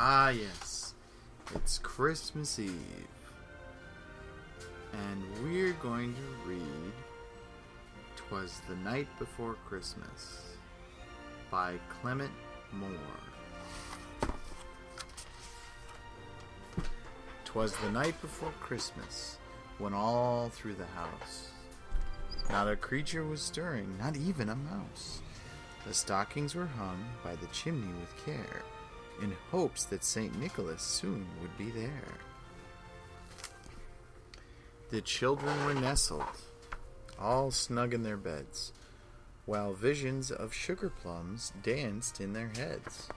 Ah, yes. It's Christmas Eve. And we're going to read Twas the Night Before Christmas by Clement Moore. 'Twas the night before Christmas, when all through the house not a creature was stirring, not even a mouse. The stockings were hung by the chimney with care, in hopes that St. Nicholas soon would be there. The children were nestled, all snug in their beds, while visions of sugar plums danced in their heads.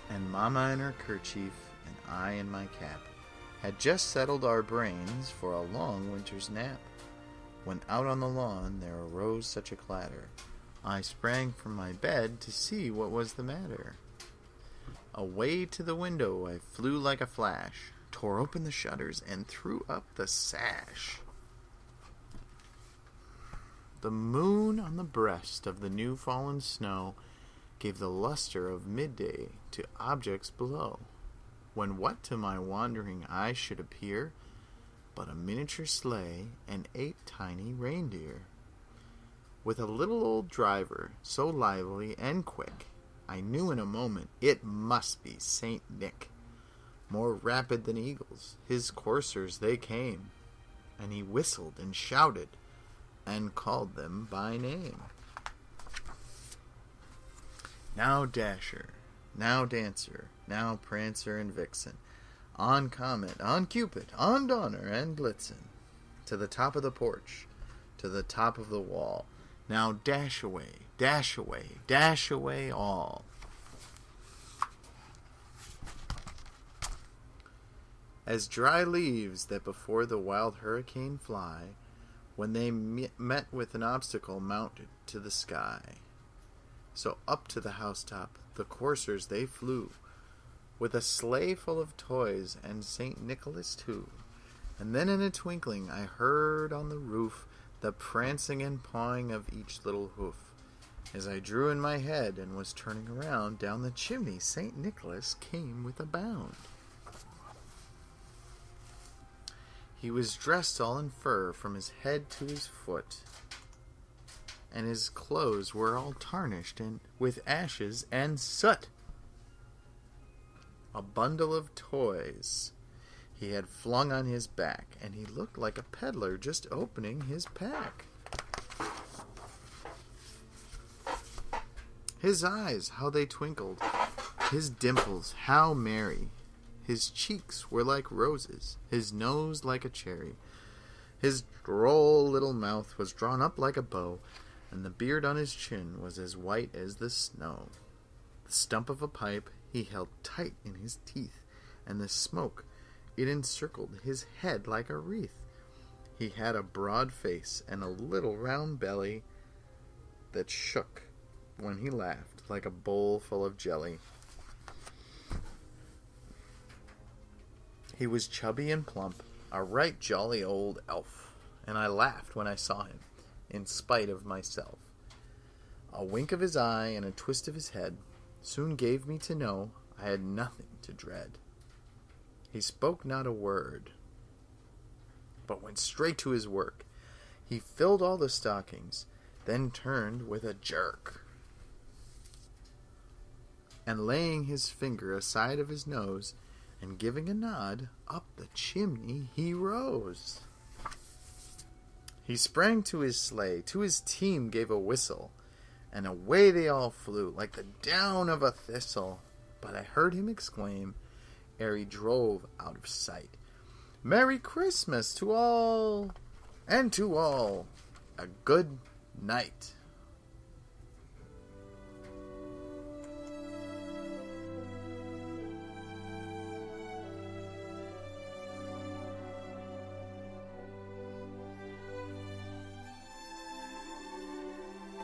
And Mama in her kerchief, and I in my cap, had just settled our brains for a long winter's nap, when out on the lawn there arose such a clatter, I sprang from my bed to see what was the matter. Away to the window I flew like a flash, tore open the shutters, and threw up the sash. The moon on the breast of the new-fallen snow gave the luster of midday to objects below, when what to my wandering eye should appear but a miniature sleigh and 8 tiny reindeer, with a little old driver, so lively and quick, I knew in a moment it must be Saint Nick. More rapid than eagles, his coursers they came, and he whistled and shouted, and called them by name. Now Dasher, now Dancer, now Prancer and Vixen, on Comet, on Cupid, on Donner and Blitzen, to the top of the porch, to the top of the wall. Now dash away, dash away, dash away all. As dry leaves that before the wild hurricane fly, when they met with an obstacle mounted to the sky, so up to the housetop the coursers they flew, with a sleigh full of toys and St. Nicholas too. And then in a twinkling I heard on the roof the prancing and pawing of each little hoof. As I drew in my head and was turning around, down the chimney St. Nicholas came with a bound. He was dressed all in fur from his head to his foot, and his clothes were all tarnished and with ashes and soot. A bundle of toys he had flung on his back, and he looked like a peddler just opening his pack. His eyes, how they twinkled, his dimples, how merry. His cheeks were like roses, his nose like a cherry. His droll little mouth was drawn up like a bow, and the beard on his chin was as white as the snow. The stump of a pipe he held tight in his teeth, and the smoke, it encircled his head like a wreath. He had a broad face and a little round belly that shook when he laughed like a bowl full of jelly. He was chubby and plump, a right jolly old elf, and I laughed when I saw him, in spite of myself. A wink of his eye and a twist of his head soon gave me to know I had nothing to dread. He spoke not a word, but went straight to his work. He filled all the stockings, then turned with a jerk, and laying his finger aside of his nose, and giving a nod, up the chimney he rose. He sprang to his sleigh, to his team gave a whistle, and away they all flew, like the down of a thistle. But I heard him exclaim, ere he drove out of sight, "Merry Christmas to all, and to all a good night."